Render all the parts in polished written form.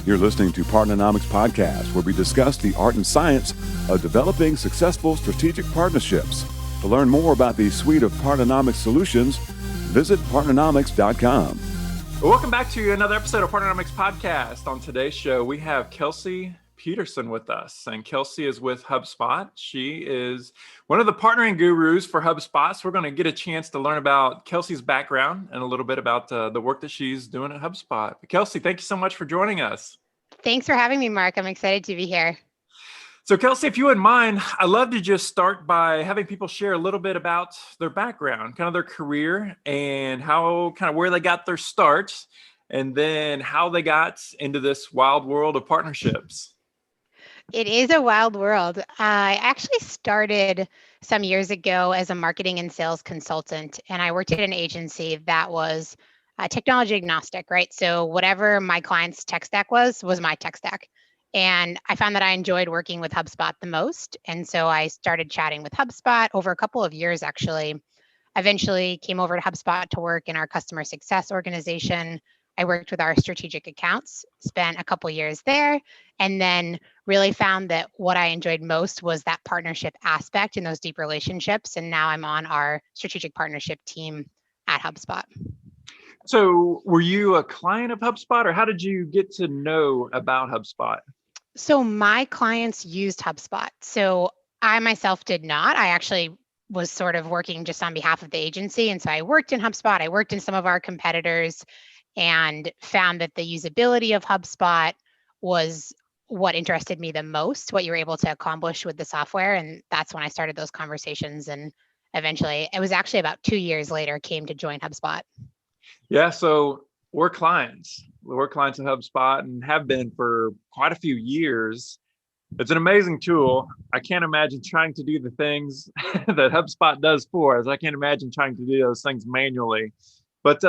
You're listening to Partnernomics Podcast, where we discuss the art and science of developing successful strategic partnerships. To learn more about the suite of Partnernomics solutions, visit partnernomics.com. Welcome back to another episode of Partnernomics Podcast. On today's show, we have Kelsey Peterson with us, and Kelsey is with HubSpot. She is one of the partnering gurus for HubSpot, so we're going to get a chance to learn about Kelsey's background and a little bit about the work that she's doing at HubSpot. Kelsey, thank you so much for joining us. Thanks for having me, Mark. I'm excited to be here. So Kelsey, if you wouldn't mind, I'd love to just start by having people share a little bit about their background, kind of their career and where they got their start, and then how they got into this wild world of partnerships. It is a wild world. I actually started some years ago as a marketing and sales consultant, and I worked at an agency that was technology agnostic, right? So whatever my client's tech stack was my tech stack. And I found that I enjoyed working with HubSpot the most. And so I started chatting with HubSpot over a couple of years, actually. Eventually came over to HubSpot to work in our customer success organization. I worked with our strategic accounts, spent a couple years there, and then really found that what I enjoyed most was that partnership aspect and those deep relationships. And now I'm on our strategic partnership team at HubSpot. So were you a client of HubSpot, or how did you get to know about HubSpot? So my clients used HubSpot. So I myself did not. I actually was sort of working just on behalf of the agency. And so I worked in HubSpot. I worked in some of our competitors and found that the usability of HubSpot was what interested me the most, what you were able to accomplish with the software. And that's when I started those conversations. And eventually, it was actually about 2 years later, came to join HubSpot. Yeah, so we're clients. We're clients of HubSpot and have been for quite a few years. It's an amazing tool. I can't imagine trying to do the things that HubSpot does for us. I can't imagine trying to do those things manually. But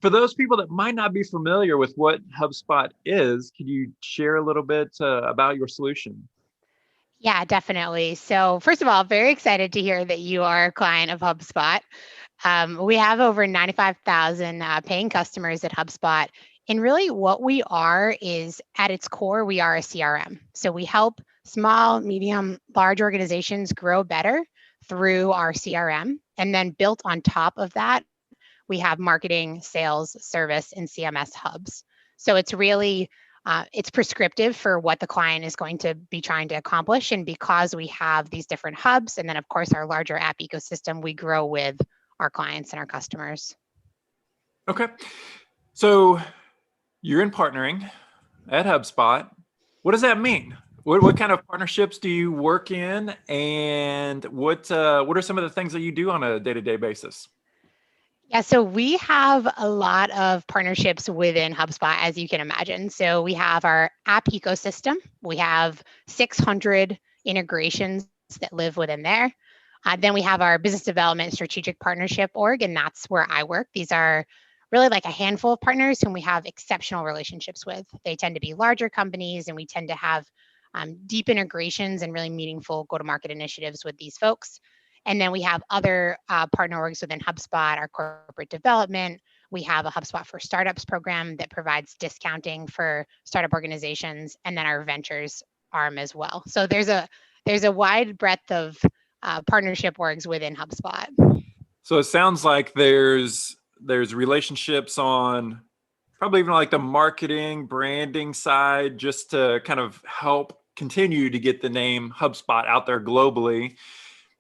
for those people that might not be familiar with what HubSpot is, could you share a little bit about your solution? Yeah, definitely. So first of all, very excited to hear that you are a client of HubSpot. We have over 95,000 paying customers at HubSpot. And really what we are is, at its core, we are a CRM. So we help small, medium, large organizations grow better through our CRM. And then built on top of that, we have marketing, sales, service, and CMS hubs. So it's really, it's prescriptive for what the client is going to be trying to accomplish. And because we have these different hubs, and then of course our larger app ecosystem, we grow with our clients and our customers. Okay. So you're in partnering at HubSpot. What does that mean? What kind of partnerships do you work in? And what are some of the things that you do on a day-to-day basis? Yeah, so we have a lot of partnerships within HubSpot, as you can imagine. So we have our app ecosystem. We have 600 integrations that live within there. Then we have our business development strategic partnership org, and that's where I work. These are really like a handful of partners whom we have exceptional relationships with. They tend to be larger companies, and we tend to have deep integrations and really meaningful go-to-market initiatives with these folks. And then we have other partner orgs within HubSpot, our corporate development. We have a HubSpot for Startups program that provides discounting for startup organizations, and then our ventures arm as well. So there's a wide breadth of partnership orgs within HubSpot. So it sounds like there's relationships on probably even like the marketing, branding side, just to kind of help continue to get the name HubSpot out there globally.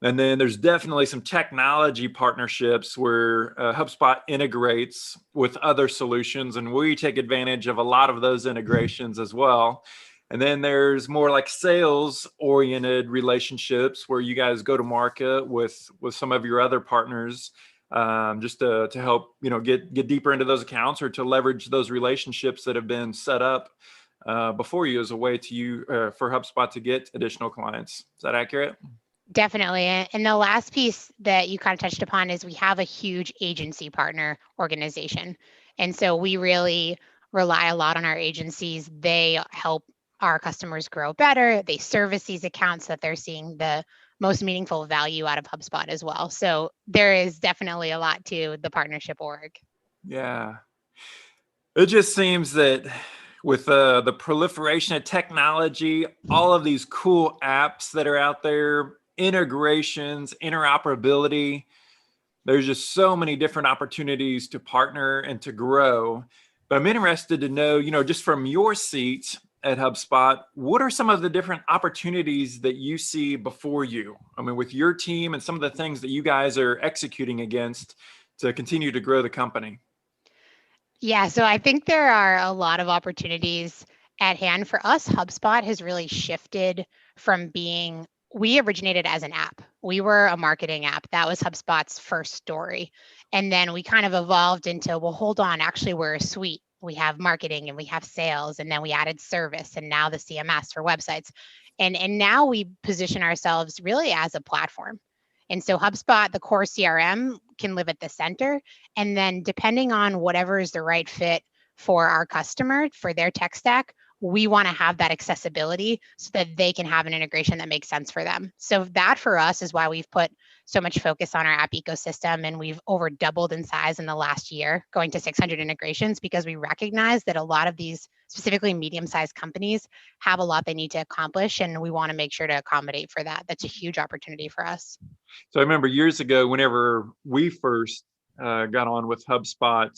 And then there's definitely some technology partnerships where HubSpot integrates with other solutions, and we take advantage of a lot of those integrations as well. And then there's more like sales-oriented relationships where you guys go to market with some of your other partners, just to help get deeper into those accounts, or to leverage those relationships that have been set up before you as a way for HubSpot to get additional clients. Is that accurate? Definitely. And the last piece that you kind of touched upon is we have a huge agency partner organization. And so we really rely a lot on our agencies. They help our customers grow better. They service these accounts so that they're seeing the most meaningful value out of HubSpot as well. So there is definitely a lot to the partnership org. Yeah. It just seems that with the proliferation of technology, all of these cool apps that are out there, integrations, interoperability, there's just so many different opportunities to partner and to grow. But I'm interested to know, just from your seat at HubSpot, what are some of the different opportunities that you see before you? I mean, with your team and some of the things that you guys are executing against to continue to grow the company. Yeah, so I think there are a lot of opportunities at hand for us. HubSpot has really shifted from being, we originated as an app. We were a marketing app. That was HubSpot's first story. And then we kind of evolved into, well, hold on, actually, we're a suite. We have marketing and we have sales, and then we added service and now the CMS for websites. And now we position ourselves really as a platform. And so HubSpot, the core CRM, can live at the center. And then depending on whatever is the right fit for our customer, for their tech stack, we want to have that accessibility so that they can have an integration that makes sense for them. So that for us is why we've put so much focus on our app ecosystem, and we've over doubled in size in the last year, going to 600 integrations, because we recognize that a lot of these, specifically medium-sized companies, have a lot they need to accomplish, and we want to make sure to accommodate for that. That's a huge opportunity for us. So I remember years ago, whenever we first got on with HubSpot,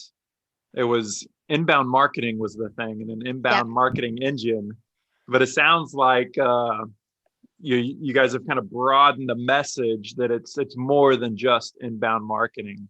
it was inbound marketing was the thing, and an inbound marketing engine. But it sounds like you guys have kind of broadened the message that it's more than just inbound marketing.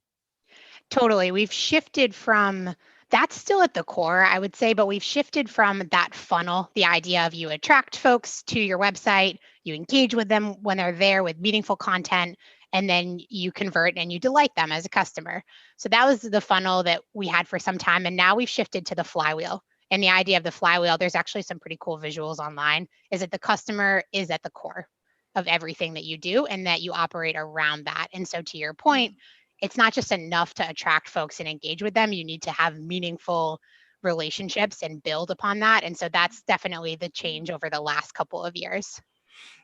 Totally. We've shifted from, that's still at the core, I would say, but we've shifted from that funnel, the idea of you attract folks to your website, you engage with them when they're there with meaningful content, and then you convert and you delight them as a customer. So that was the funnel that we had for some time. And now we've shifted to the flywheel. And the idea of the flywheel, there's actually some pretty cool visuals online, is that the customer is at the core of everything that you do and that you operate around that. And so to your point, it's not just enough to attract folks and engage with them. You need to have meaningful relationships and build upon that. And so that's definitely the change over the last couple of years.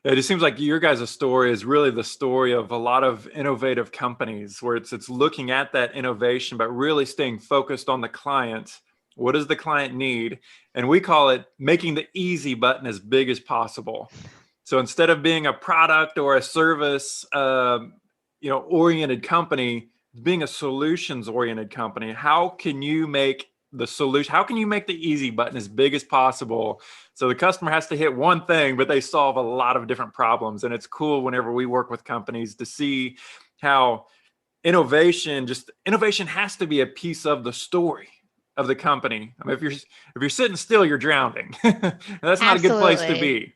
It just seems like your guys' story is really the story of a lot of innovative companies where it's looking at that innovation, but really staying focused on the client. What does the client need? And we call it making the easy button as big as possible. So instead of being a product or a service, oriented company, being a solutions oriented company, how can you make the solution? How can you make the easy button as big as possible? So the customer has to hit one thing, but they solve a lot of different problems. And it's cool whenever we work with companies to see how innovation has to be a piece of the story of the company. I mean, if you're sitting still, you're drowning. That's not a good place to be.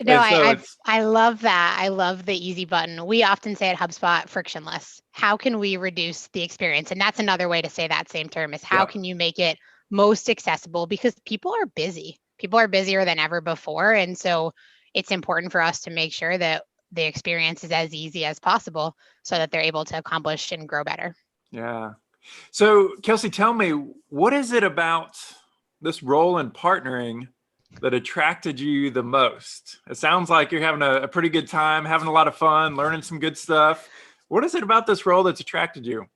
No, so I love that. I love the easy button. We often say at HubSpot, frictionless. How can we reduce the experience? And that's another way to say that same term, is how can you make it most accessible? Because people are busy. People are busier than ever before. And so it's important for us to make sure that the experience is as easy as possible so that they're able to accomplish and grow better. Yeah. So Kelsey, tell me, what is it about this role in partnering that attracted you the most? It sounds like you're having a pretty good time, having a lot of fun, learning some good stuff. What is it about this role that's attracted you?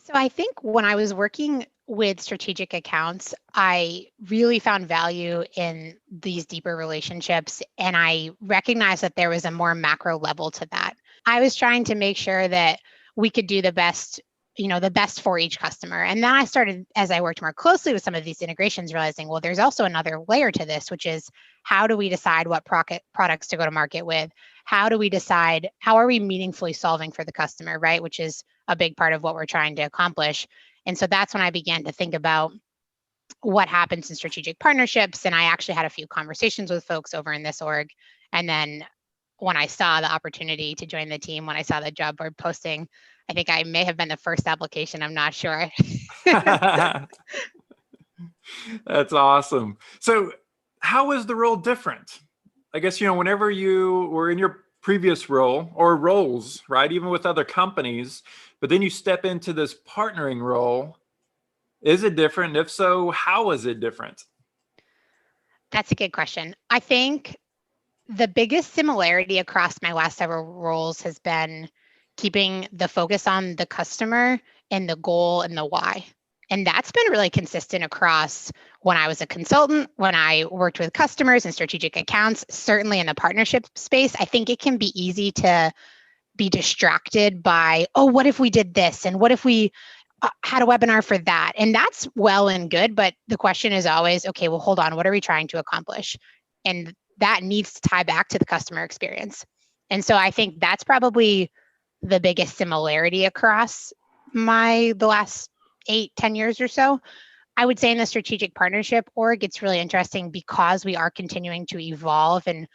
So I think when I was working with strategic accounts, I really found value in these deeper relationships. And I recognized that there was a more macro level to that. I was trying to make sure that we could do the best for each customer. And then I started, as I worked more closely with some of these integrations, realizing, well, there's also another layer to this, which is how do we decide what products to go to market with? How do we decide, how are we meaningfully solving for the customer, right? Which is a big part of what we're trying to accomplish. And so that's when I began to think about what happens in strategic partnerships. And I actually had a few conversations with folks over in this org. And then when I saw the opportunity to join the team, when I saw the job board posting, I think I may have been the first application. I'm not sure. That's awesome. So how is the role different? I guess, whenever you were in your previous role or roles, right, even with other companies, but then you step into this partnering role, is it different? If so, how is it different? That's a good question. I think the biggest similarity across my last several roles has been keeping the focus on the customer and the goal and the why. And that's been really consistent across when I was a consultant, when I worked with customers and strategic accounts, certainly in the partnership space. I think it can be easy to be distracted by, oh, what if we did this? And what if we had a webinar for that? And that's well and good. But the question is always, okay, well, hold on, what are we trying to accomplish? And that needs to tie back to the customer experience. And so I think that's probably the biggest similarity across the last 8-10 years or so. I would say in the strategic partnership org, it's really interesting because we are continuing to evolve and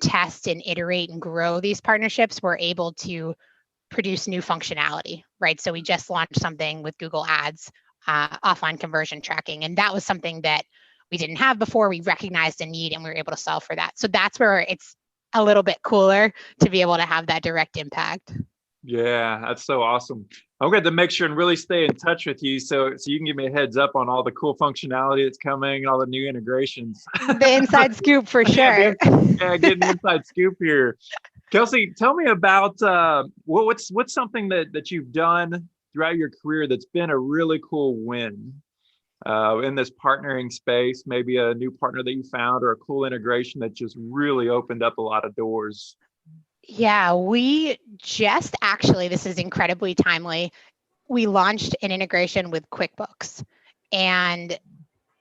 test and iterate and grow these partnerships. We're able to produce new functionality, right? So we just launched something with Google Ads, offline conversion tracking, and that was something that we didn't have before. We recognized a need and we were able to solve for that. So that's where it's a little bit cooler to be able to have that direct impact. Yeah, that's so awesome. I'm going to make sure and really stay in touch with you so you can give me a heads up on all the cool functionality that's coming, all the new integrations. The inside scoop for sure. Yeah, getting the inside scoop here. Kelsey, tell me about what's something that you've done throughout your career that's been a really cool win in this partnering space, maybe a new partner that you found or a cool integration that just really opened up a lot of doors. Yeah, we just actually, this is incredibly timely. We launched an integration with QuickBooks. And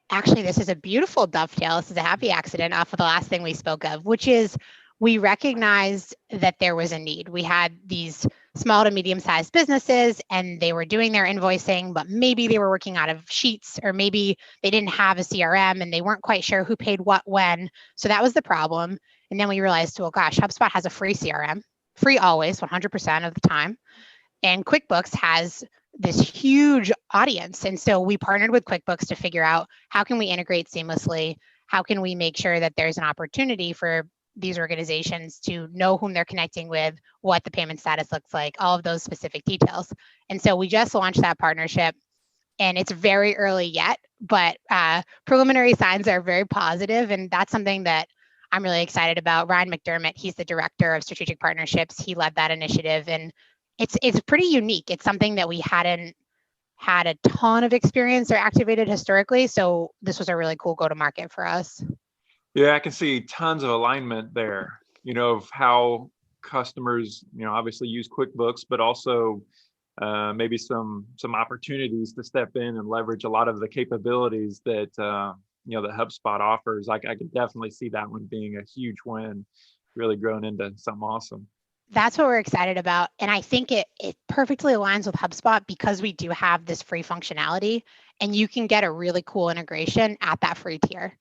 actually, this is a beautiful dovetail. This is a happy accident off of the last thing we spoke of, which is we recognized that there was a need. We had these small to medium-sized businesses and they were doing their invoicing, but maybe they were working out of sheets, or maybe they didn't have a CRM and they weren't quite sure who paid what when. So that was the problem. And then we realized, well, gosh, HubSpot has a free CRM, free always, 100% of the time. And QuickBooks has this huge audience. And so we partnered with QuickBooks to figure out how can we integrate seamlessly? How can we make sure that there's an opportunity for these organizations to know whom they're connecting with, what the payment status looks like, all of those specific details. And so we just launched that partnership, and it's very early yet, but preliminary signs are very positive, and that's something that I'm really excited about. Ryan McDermott, he's the director of strategic partnerships. He led that initiative, and it's pretty unique. It's something that we hadn't had a ton of experience or activated historically, so this was a really cool go-to-market for us. Yeah, I can see tons of alignment there, of how customers, obviously use QuickBooks, but also maybe some opportunities to step in and leverage a lot of the capabilities that, that HubSpot offers. I could definitely see that one being a huge win, really grown into something awesome. That's what we're excited about. And I think it perfectly aligns with HubSpot because we do have this free functionality, and you can get a really cool integration at that free tier.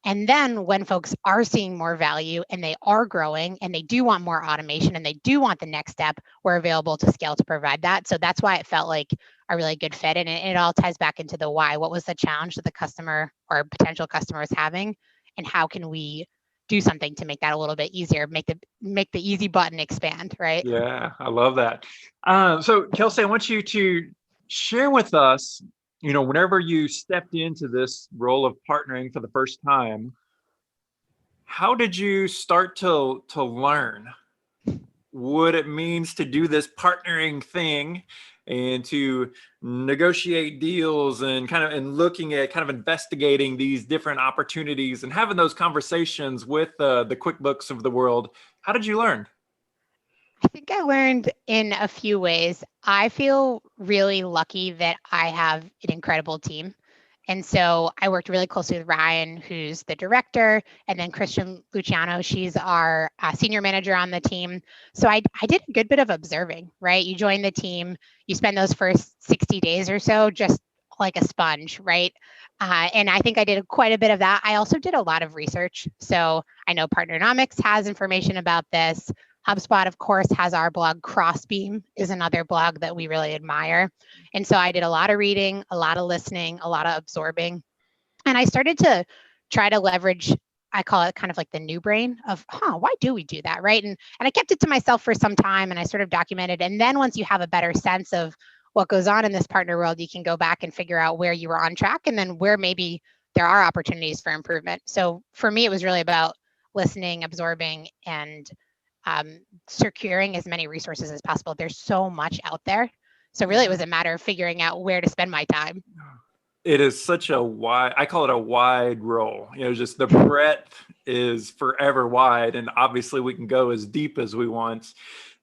And then when folks are seeing more value and they are growing and they do want more automation and they do want the next step, we're available to scale to provide that. So that's why it felt like a really good fit. And it all ties back into the why. What was the challenge that the customer or potential customer was having? And how can we do something to make that a little bit easier, make the easy button expand, right? Yeah, I love that. So Kelsey, I want you to share with us, whenever you stepped into this role of partnering for the first time, how did you start to learn what it means to do this partnering thing and to negotiate deals and looking at investigating these different opportunities and having those conversations with the QuickBooks of the world? How did you learn? I think I learned in a few ways. I feel really lucky that I have an incredible team. And so I worked really closely with Ryan, who's the director, and then Christian Luciano, she's our senior manager on the team. So I did a good bit of observing, right? You join the team, you spend those first 60 days or so just like a sponge, right? And I think I did quite a bit of that. I also did a lot of research. So I know PARTNERNOMICS has information about this. HubSpot, of course, has our blog. Crossbeam is another blog that we really admire. And so I did a lot of reading, a lot of listening, a lot of absorbing. And I started to try to leverage, I call it kind of like the new brain of, why do we do that, right? And I kept it to myself for some time, and I sort of documented. And then once you have a better sense of what goes on in this partner world, you can go back and figure out where you were on track and then where maybe there are opportunities for improvement. So for me, it was really about listening, absorbing, and securing as many resources as possible. There's so much out there. So really, it was a matter of figuring out where to spend my time. It is such a wide, I call it a wide role. Just the breadth is forever wide. And obviously we can go as deep as we want.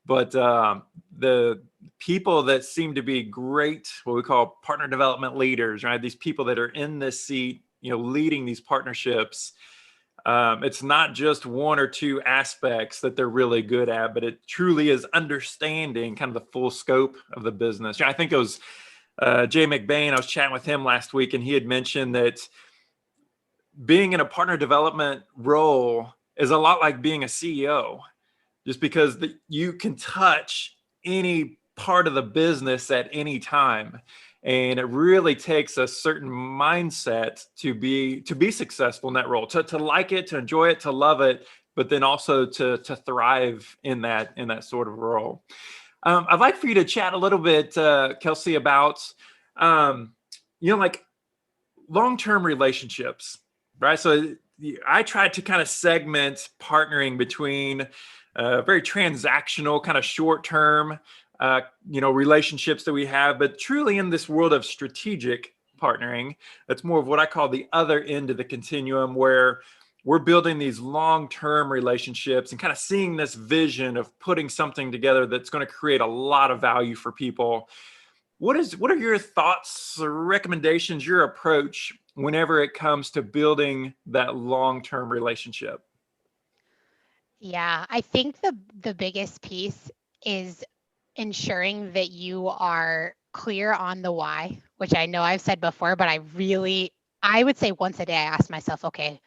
But the people that seem to be great, what we call partner development leaders, right? These people that are in this seat, leading these partnerships. It's not just one or two aspects that they're really good at, but it truly is understanding kind of the full scope of the business. I think it was Jay McBain, I was chatting with him last week, and he had mentioned that being in a partner development role is a lot like being a CEO, just because you can touch any part of the business at any time. And it really takes a certain mindset to be successful in that role, to like it, to enjoy it, to love it, but then also to thrive in that sort of role. I'd like for you to chat a little bit, Kelsey, about, like long-term relationships, right? So I tried to kind of segment partnering between very transactional, kind of short-term, relationships that we have, but truly in this world of strategic partnering, that's more of what I call the other end of the continuum, where we're building these long-term relationships and kind of seeing this vision of putting something together that's going to create a lot of value for people. What are your thoughts or recommendations, your approach whenever it comes to building that long-term relationship? Yeah, I think the biggest piece is ensuring that you are clear on the why, which I know I've said before, but I would say once a day, I ask myself, okay,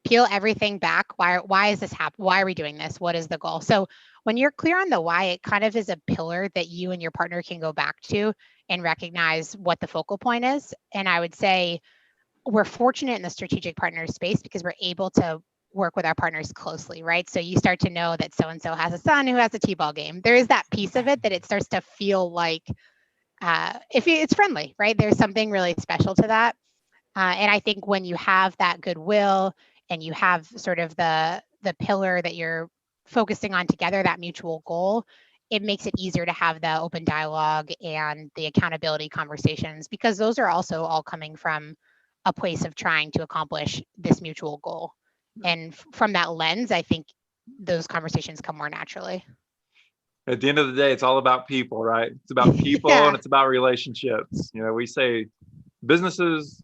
peel everything back. Why is this happening? Why are we doing this? What is the goal? So when you're clear on the why, it kind of is a pillar that you and your partner can go back to and recognize what the focal point is. And I would say we're fortunate in the strategic partner space because we're able to work with our partners closely, right? So you start to know that so-and-so has a son who has a t-ball game. There is that piece of it that it starts to feel like if it's friendly, right? There's something really special to that. And I think when you have that goodwill and you have sort of the pillar that you're focusing on together, that mutual goal, it makes it easier to have the open dialogue and the accountability conversations, because those are also all coming from a place of trying to accomplish this mutual goal. And from that lens, I think those conversations come more naturally. At the end of the day, it's all about people, right? It's about people Yeah. And it's about relationships. We say businesses,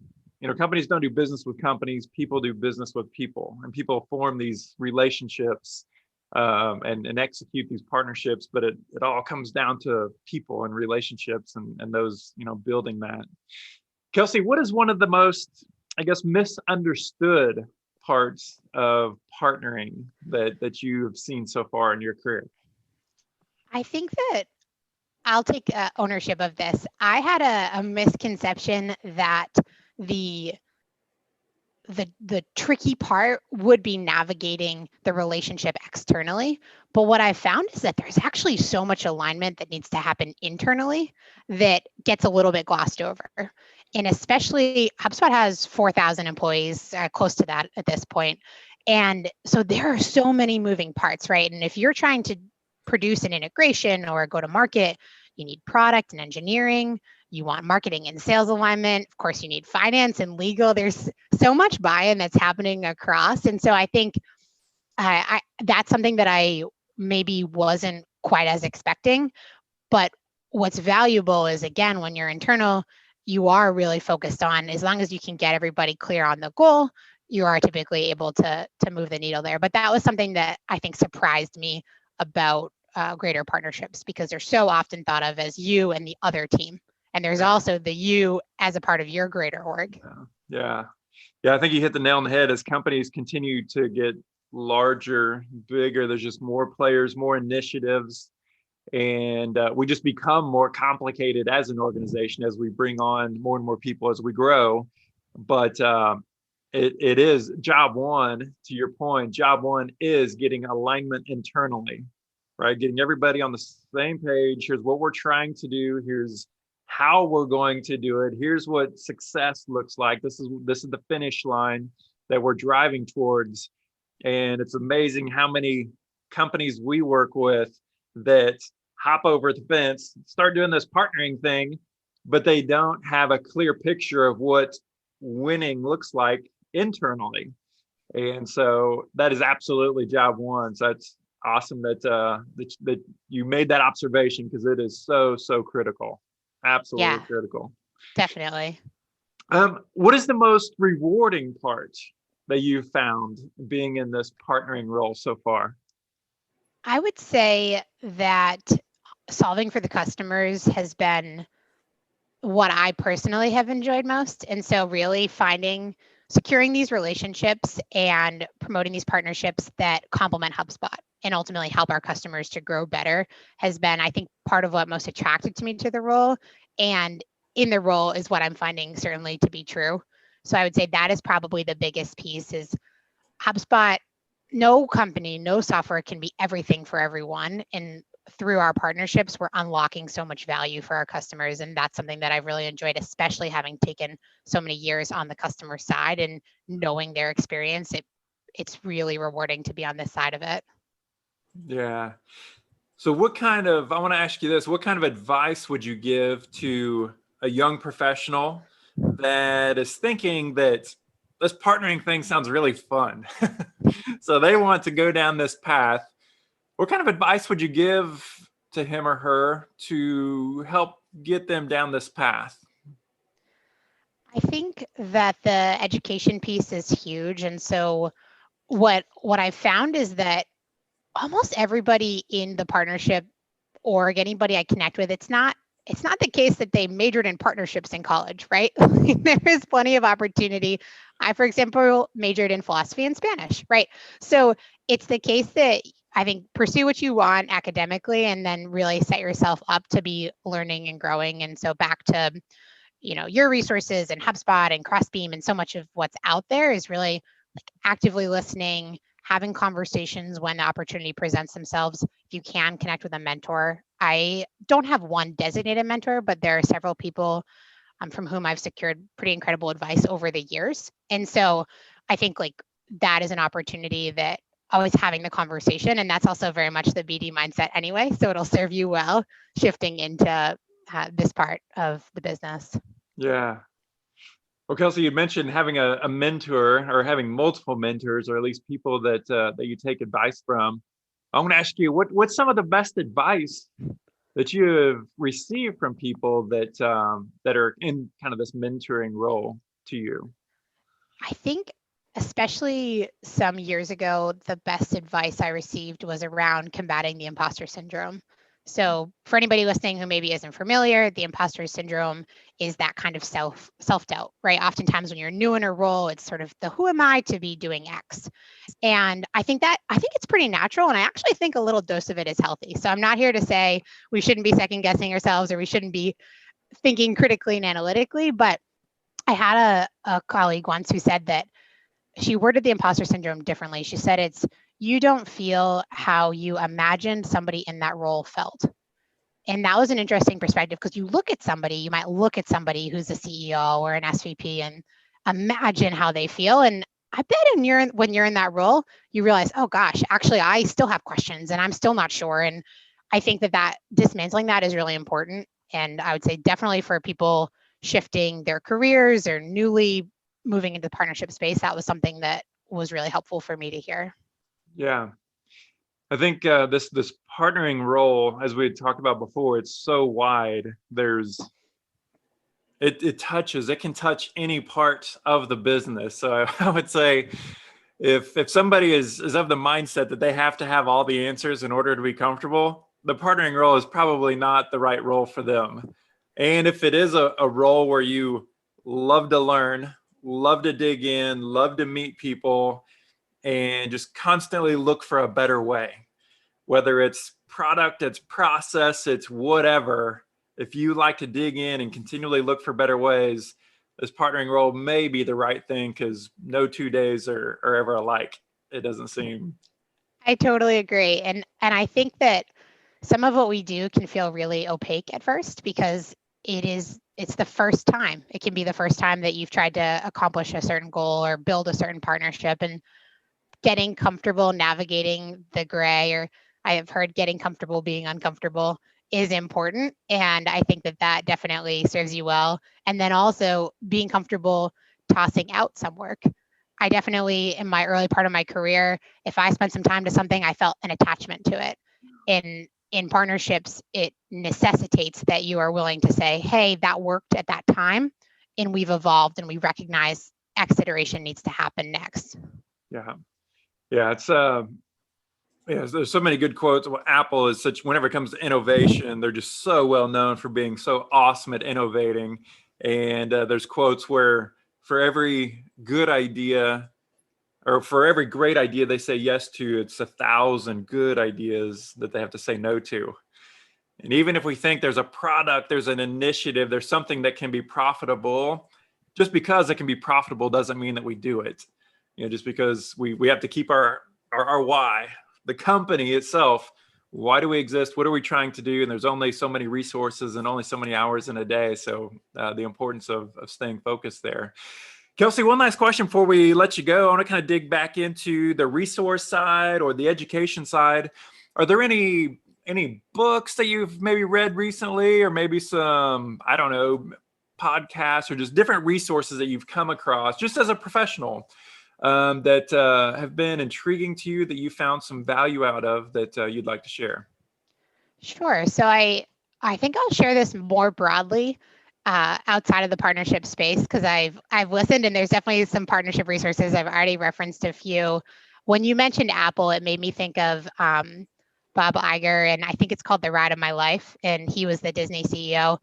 companies don't do business with companies, people do business with people, and people form these relationships and execute these partnerships, but it all comes down to people and relationships and those, building that. Kelsey, what is one of the most, I guess, misunderstood parts of partnering that you have seen so far in your career? I think that I'll take ownership of this. I had a misconception that the tricky part would be navigating the relationship externally. But what I found is that there's actually so much alignment that needs to happen internally that gets a little bit glossed over. And especially HubSpot has 4,000 employees, close to that at this point. And so there are so many moving parts, right? And if you're trying to produce an integration or go to market, you need product and engineering, you want marketing and sales alignment. Of course, you need finance and legal. There's so much buy-in that's happening across. And so I think that's something that I maybe wasn't quite as expecting. But what's valuable is, again, when you're internal, you are really focused on, as long as you can get everybody clear on the goal, you are typically able to move the needle there. But that was something that I think surprised me about greater partnerships, because they're so often thought of as you and the other team. And there's also the you as a part of your greater org. Yeah. I think you hit the nail on the head. As companies continue to get larger, bigger, there's just more players, more initiatives, and we just become more complicated as an organization as we bring on more and more people as we grow. But it is job one, to your point, job one is getting alignment internally, right? Getting everybody on the same page. Here's what we're trying to do. Here's how we're going to do it. Here's what success looks like. This is the finish line that we're driving towards. And it's amazing how many companies we work with that hop over the fence, start doing this partnering thing, but they don't have a clear picture of what winning looks like internally. And so that is absolutely job one. So that's awesome that that you made that observation, because it is so critical. Absolutely Yeah, critical. definitely. What is the most rewarding part that you've found being in this partnering role so far? I would say that solving for the customers has been what I personally have enjoyed most. And so really securing these relationships and promoting these partnerships that complement HubSpot and ultimately help our customers to grow better has been, I think, part of what most attracted to me to the role. And in the role is what I'm finding certainly to be true. So I would say that is probably the biggest piece is HubSpot. No company, no software can be everything for everyone. And through our partnerships, we're unlocking so much value for our customers. And that's something that I've really enjoyed, especially having taken so many years on the customer side and knowing their experience. It's really rewarding to be on this side of it. Yeah. So I want to ask you this, what kind of advice would you give to a young professional that is thinking that this partnering thing sounds really fun? So they want to go down this path. What kind of advice would you give to him or her to help get them down this path? I think that the education piece is huge. And so what I've found is that almost everybody in the partnership org, anybody I connect with, it's not the case that they majored in partnerships in college, right? There is plenty of opportunity. I, for example, majored in philosophy and Spanish, right? So it's the case that I think pursue what you want academically and then really set yourself up to be learning and growing. And so back to, your resources and HubSpot and Crossbeam and so much of what's out there is really like actively listening, having conversations when the opportunity presents themselves. If you can connect with a mentor. I don't have one designated mentor, but there are several people from whom I've secured pretty incredible advice over the years. And so I think like that is an opportunity that always having the conversation. And that's also very much the BD mindset anyway. So it'll serve you well shifting into this part of the business. Yeah. Well, Kelsey, you mentioned having a mentor or having multiple mentors, or at least people that you take advice from. I want to ask you, what's some of the best advice that you have received from people that are in kind of this mentoring role to you? I think especially some years ago, the best advice I received was around combating the imposter syndrome. So for anybody listening who maybe isn't familiar, the imposter syndrome is that kind of self-doubt, right? Oftentimes when you're new in a role, it's sort of the who am I to be doing X? And I think it's pretty natural. And I actually think a little dose of it is healthy. So I'm not here to say we shouldn't be second guessing ourselves or we shouldn't be thinking critically and analytically, but I had a colleague once who said that she worded the imposter syndrome differently. She said it's you don't feel how you imagined somebody in that role felt. And that was an interesting perspective because you might look at somebody who's a CEO or an SVP and imagine how they feel. And I bet when you're in that role, you realize, oh gosh, actually, I still have questions and I'm still not sure. And I think that dismantling that is really important. And I would say definitely for people shifting their careers or newly moving into the partnership space, that was something that was really helpful for me to hear. Yeah. I think this partnering role, as we had talked about before, it's so wide. It can touch any part of the business. So I would say if somebody is of the mindset that they have to have all the answers in order to be comfortable, the partnering role is probably not the right role for them. And if it is a role where you love to learn, love to dig in, love to meet people, and just constantly look for a better way, whether it's product, it's process, it's whatever. If you like to dig in and continually look for better ways, this partnering role may be the right thing, because no 2 days are ever alike, it doesn't seem. I totally agree. And I think that some of what we do can feel really opaque at first because it's the first time. It can be the first time that you've tried to accomplish a certain goal or build a certain partnership, and getting comfortable navigating the gray or I have heard getting comfortable being uncomfortable is important. And I think that definitely serves you well. And then also being comfortable tossing out some work. I definitely, in my early part of my career, if I spent some time to something, I felt an attachment to it. In partnerships, it necessitates that you are willing to say, hey, that worked at that time, and we've evolved and we recognize X iteration needs to happen next. Yeah. It's there's so many good quotes. Well, Apple is whenever it comes to innovation, they're just so well known for being so awesome at innovating. And there's quotes where for every good idea, or for every great idea they say yes to, it's 1,000 good ideas that they have to say no to. And even if we think there's a product, there's an initiative, there's something that can be profitable, just because it can be profitable doesn't mean that we do it. Just because we have to keep our why, the company itself. Why do we exist? What are we trying to do? And there's only so many resources and only so many hours in a day. So the importance of staying focused there. Kelsey, one last question before we let you go. I want to kind of dig back into the resource side or the education side. Are there any books that you've maybe read recently, or maybe some, I don't know, podcasts or just different resources that you've come across just as a professional that have been intriguing to you, that you found some value out of, that you'd like to share? Sure. So I think I'll share this more broadly outside of the partnership space, because I've listened, and there's definitely some partnership resources. I've already referenced a few. When you mentioned Apple, it made me think of Bob Iger, and I think it's called The Ride of My Life, and he was the Disney CEO.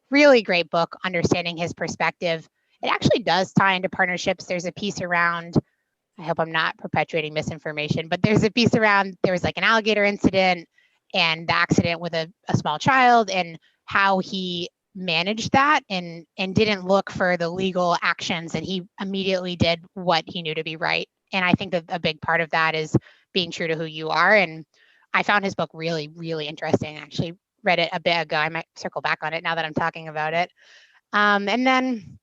Really great book, understanding his perspective. It actually does tie into partnerships. There's a piece around, I hope I'm not perpetuating misinformation, but there's a piece around, there was like an alligator incident and the accident with a small child, and how he managed that and didn't look for the legal actions, and he immediately did what he knew to be right. And I think that a big part of that is being true to who you are. And I found his book really, really interesting. I actually read it a bit ago. I might circle back on it now that I'm talking about it. And then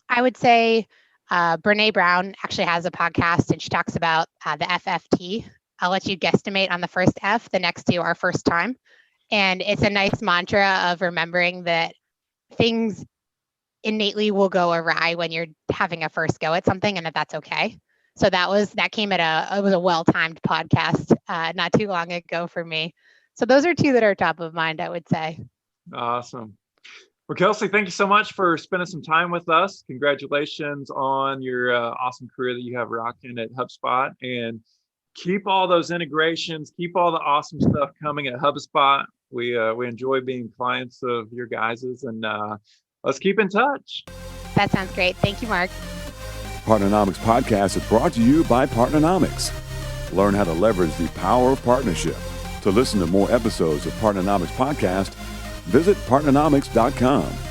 I would say Brene Brown actually has a podcast, and she talks about the FFT. I'll let you guesstimate on the first F. The next two are first time. And it's a nice mantra of remembering that things innately will go awry when you're having a first go at something, and that's okay. So that came at it was a well-timed podcast not too long ago for me. So those are two that are top of mind, I would say. Awesome. Well, Kelsey, thank you so much for spending some time with us. Congratulations on your awesome career that you have rocking at HubSpot, and keep all those integrations, keep all the awesome stuff coming at HubSpot. We enjoy being clients of your guys's, and let's keep in touch. That sounds great. Thank you, Mark. Partnernomics Podcast is brought to you by Partnernomics. Learn how to leverage the power of partnership. To listen to more episodes of Partnernomics Podcast, visit partnernomics.com.